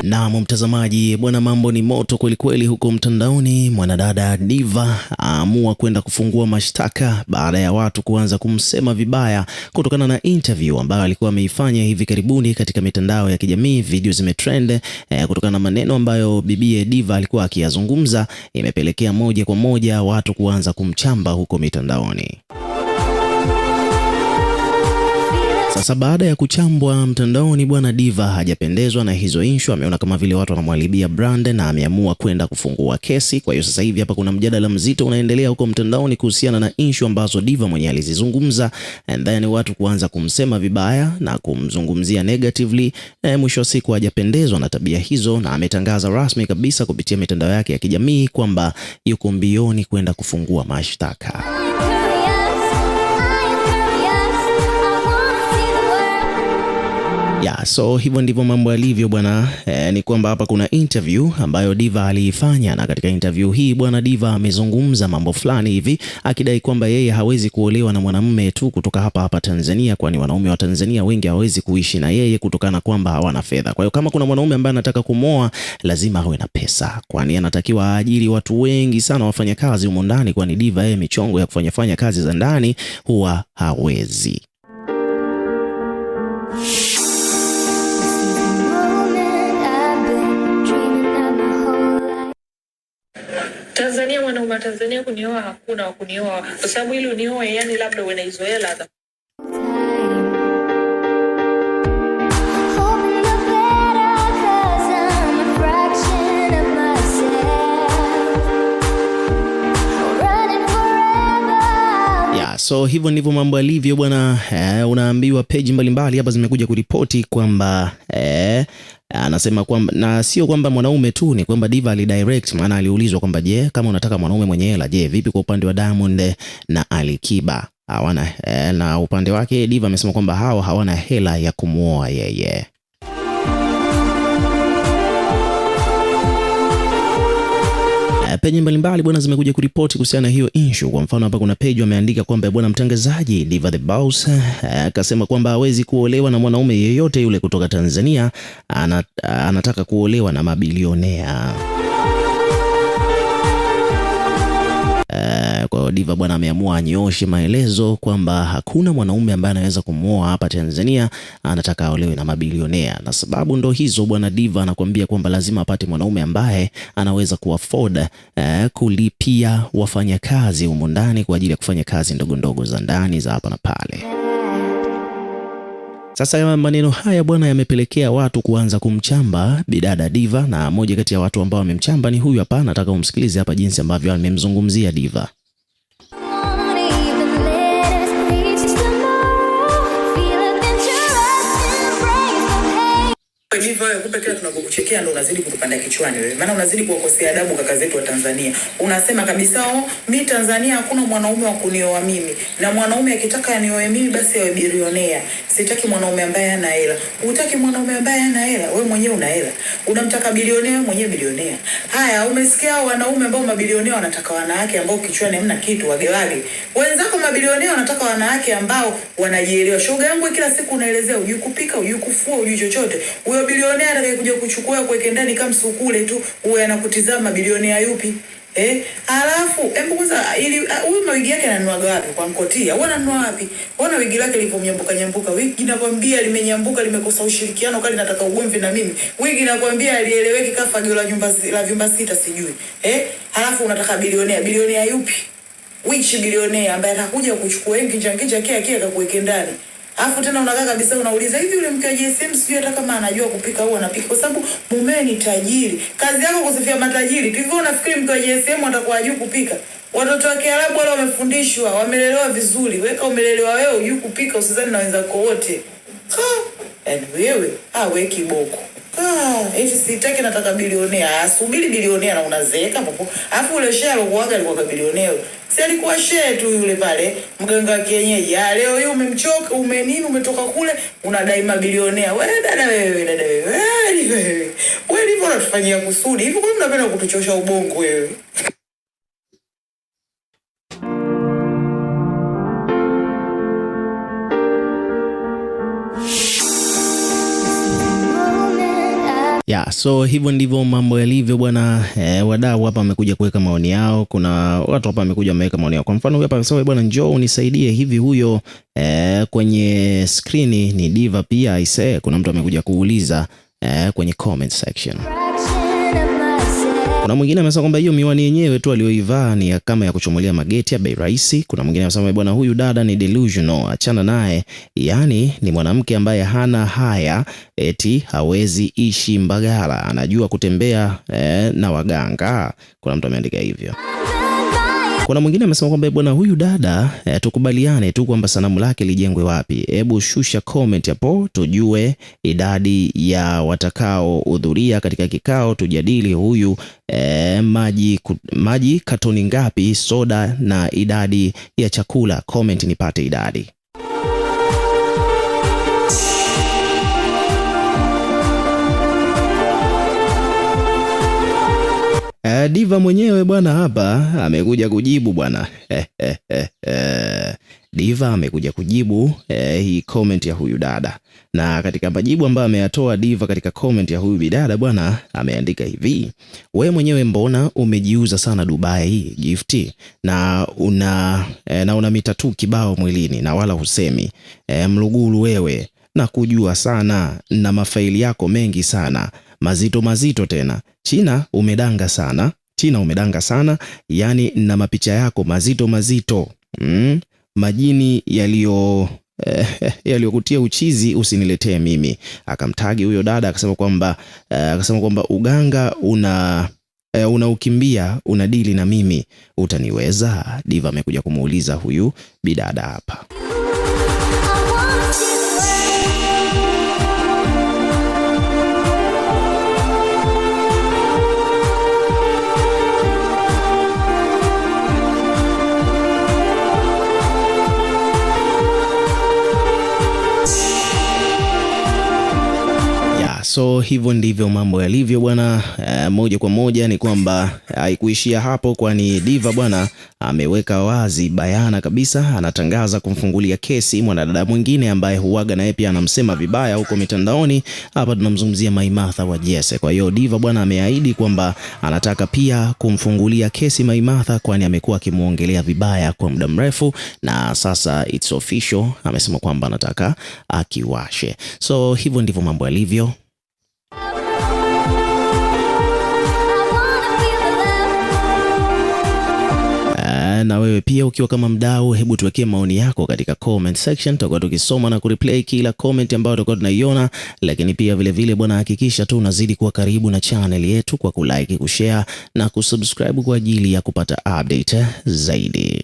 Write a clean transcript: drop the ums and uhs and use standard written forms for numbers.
Na mtazamaji bwana, mambo ni moto kweli kweli huko mtandaoni. Mwanadada Diva aamua kwenda kufungua mashtaka baada ya watu kuanza kumsema vibaya kutokana na interview ambayo alikuwa ameifanya hivi karibuni katika mitandao ya kijamii. Video zimetrend kutokana na maneno ambayo bibi Diva alikuwa akiyazungumza, imepelekea moja kwa moja watu kuanza kumchamba huko mitandaoni. Sasa baada ya kuchambwa mtandaoni, bwana Diva hajapendezwa na hizo issue. Ameona kama vile watu wanamwharibia brand na ameamua kwenda kufungua kesi. Kwa hiyo sasa hivi hapa kuna mjadala mzito unaendelea huko mtandaoni kuhusiana na issue ambazo Diva mwenyewe alizizungumza, and then watu kuanza kumsema vibaya na kumzungumzia negatively. Mwisho wa siku hajapendezwa na tabia hizo na ametangaza rasmi kabisa kupitia mitandao yake ya kijamii kwamba yuko mbioni kwenda kufungua mashtaka. So hivyo ndivyo mambo yalivyo bwana. Ni kwamba hapa kuna interview ambayo Diva aliifanya, na katika interview hii bwana Diva amezungumza mambo fulani hivi akidai kwamba yeye hawezi kuolewa na mwanamume tu kutoka hapa Tanzania, kwani wanaume wa Tanzania wengi hawezi kuishi na yeye kutokana kwamba hawana fedha. Kwa hiyo kama kuna mwanaume ambaye anataka kumoa lazima awe na pesa, kwani anatakiwa aajiri watu wengi sana wafanya kazi humo ndani, kwani Diva yeye michongo ya kufanya kazi za ndani huwa hawezi. Tanzania, wanaume wa Tanzania kunioa hakuna wa kunioa, kwa sababu ili unioe yani labda uwe na hizo hela za So hivyo ndivyo mambo yalivyo bwana. Unaambiwa page mbalimbali hapa zimekuja kuripoti kwamba anasema kwamba, na sio kwamba mwanaume tu, ni kwamba Diva alidirect, maana aliulizwa kwamba je, kama unataka mwanaume mwenye hela, je vipi kwa upande wa Diamond na Alikiba? Hawana na upande wake Diva amesema kwamba hao hawana hela ya kumuoa yeye. Page mbalimbali bwana zimekuja kuripoti kuhusiana na hiyo issue. Kwa mfano hapa kuna page wameandika kwamba bwana mtangazaji Diva the Boss akasema kwamba hawezi kuolewa na mwanaume yeyote yule kutoka Tanzania, anataka kuolewa na mabilionea. Kwa Diva bwana ameamua anyooshe maelezo kwamba hakuna mwanaume ambaye anaweza kumuoa hapa Tanzania, anataka aolewe na mabilionea. Na sababu ndo hizo bwana. Diva anakuambia kwamba lazima apate mwanaume ambaye anaweza kuafford kulipia wafanyakazi humo ndani kwa ajili ya kufanya kazi ndogo ndogo za ndani za hapa na pale. Sasa maneno haya bwana yamepelekea watu kuanza kumchamba bidada Diva, na moja kati ya watu ambao wamemchamba ni huyu hapa. Nataka umsikilize hapa jinsi ambavyo amemzungumzia Diva. Diva wewe, kumbe kila tunapokuchekea ndo unazidi kutupanda kichwani wewe. Maana unazidi kuwakosea adabu kaka zetu wa Tanzania. Unasema kabisa mimi Tanzania hakuna mwanaume wa kunioa mimi. Na mwanaume akitaka anioe mimi basi awe bilionea. Sitaki mwanaume ambaye hana hela. Hutaki mwanaume ambaye hana hela? Wewe mwenyewe una hela. Unamtaka bilionea, mwenyewe bilionea. Haya, umesikia wanaume ambao mabilionea wanataka wanawake ambao kichwani hamna kitu, wagewage. Wenzako mabilionea wanataka wanawake ambao wanajielewa. Shoga yangu kila siku unaelezea hujui kupika, hujui kufua, hujui chochote. Huyo bilionea atakayekuja kuchukua kuweka ndani kama msukule tu, huyo anakutizama bilionea yupi? Alafu hebu kwanza ili huyu mawigi yake ananunua wapi? Kwa Mkotia. Huwa ananunua wapi? Ona wigi lake lilivyonyambuka. Wigi nakwambia limenyambuka, limekosa ushirikiano, kali nataka ugomvi na mimi. Wigi nakwambia alieleweki kafa gyo la vyumba sita sijui. Alafu unataka bilionea yupi? Which bilionea ambaye atakuja kuchukua nginja kia akakuweka ndani? Alafu tena unakaa kabisa unauliza hivi yule mke wa JSM sijui hata kama anajua kupika au anapika, kwa sababu mume ni tajiri. Kazi yako kusifia matajiri. Hivyo unafikiri mke wa JSM atakuwa hajui kupika? Watoto wa Kiarabu wale wamefundishwa, wamelelewa vizuri. Weka umelelewa wewe hujui kupika, usizani na wenzako wote. Wewe wewe kiboko. Eti sitaki nataka bilionea. Asubiri bilionea na unazeeka hapo. Alafu ule share alokuaga alikuwa bilionea. Si alikuwa share tu yule pale mganga wa kienyeji. Leo hiyo umemchoka, umenini, umetoka kule unadai mabilionea. Wewe dada wewe. Wewe ndivyo unatufanyia kusudi. Hivi kwa nini unapenda kutuchosha ubongo wewe? So hivyo ndivyo mambo yalivyo bwana. Wadau hapa wamekuja kuweka maoni yao. Kuna watu hapa wamekuja wameweka maoni yao. Kwa mfano hapa amesema bwana, njoo unisaidie hivi, huyo kwenye screen ni Diva pia aisee. Kuna mtu amekuja kuuliza kwenye comment section. Kuna mwingine amesema kwamba hiyo miwani yenyewe tu aliyoivaa ni kama ya kuchomolia mageti ya bei rahisi. Kuna mwingine amesema bwana, huyu dada ni delusional, achana naye. Yaani ni mwanamke ambaye hana haya, eti hawezi ishi Mbagala, anajua kutembea na waganga. Kuna mtu ameandika hivyo. Kuna mwingine amesema kwamba bwana, huyu dada tukubaliane tu kwamba sanamu lake lijengwe wapi. Hebu shusha comment hapo tujue idadi ya watakao hudhuria katika kikao, tujadili huyu maji katoni ngapi, soda na idadi ya chakula. Comment nipate idadi. Diva mwenyewe bwana hapa amekuja kujibu bwana. Diva amekuja kujibu hii comment ya huyu dada, na katika majibu ambayo ameyatoa Diva katika comment ya huyu bidada bwana, ameandika hivi: we mwenyewe mbona umejiuza sana Dubai Gift, na una mitatu kibao mwilini na wala husemi. Mlugulu wewe, na kujua sana na mafaili yako mengi sana mazito tena. China umedanga sana, yani na mapicha yako mazito. Majini yaliyokutia uchizi usiniletee mimi. Akamtagi huyo dada akasema kwamba uganga unaukimbia unadili na mimi, utaniweza? Diva amekuja kumuuliza huyu bidada hapa. So hivyo ndivyo mambo yalivyo bwana. Moja kwa moja ni kwamba haikuishia hapo, kwani Diva bwana ameweka wazi bayana kabisa, anatangaza kumfungulia kesi mwanadada mwingine ambaye huaga naye pia anamsema vibaya huko mitandaoni. Hapa tunamzungumzia Maimartha wa Jesse. Kwa hiyo Diva bwana ameahidi kwamba anataka pia kumfungulia kesi Maimartha, kwani amekuwa akimuongelea vibaya kwa muda mrefu, na sasa it's official, amesema kwamba anataka akiwashe. So hivyo ndivyo mambo yalivyo. Na wewe pia ukiwa kama mdau, hebu tuwekee maoni yako katika comment section. Tutakuwa tukisoma na kureplay kila comment ambayo tutakuwa tunaiona, lakini pia vile bwana, hakikisha tu unazidi kuwa karibu na channel yetu kwa kulike, kushare na kusubscribe kwa ajili ya kupata update zaidi.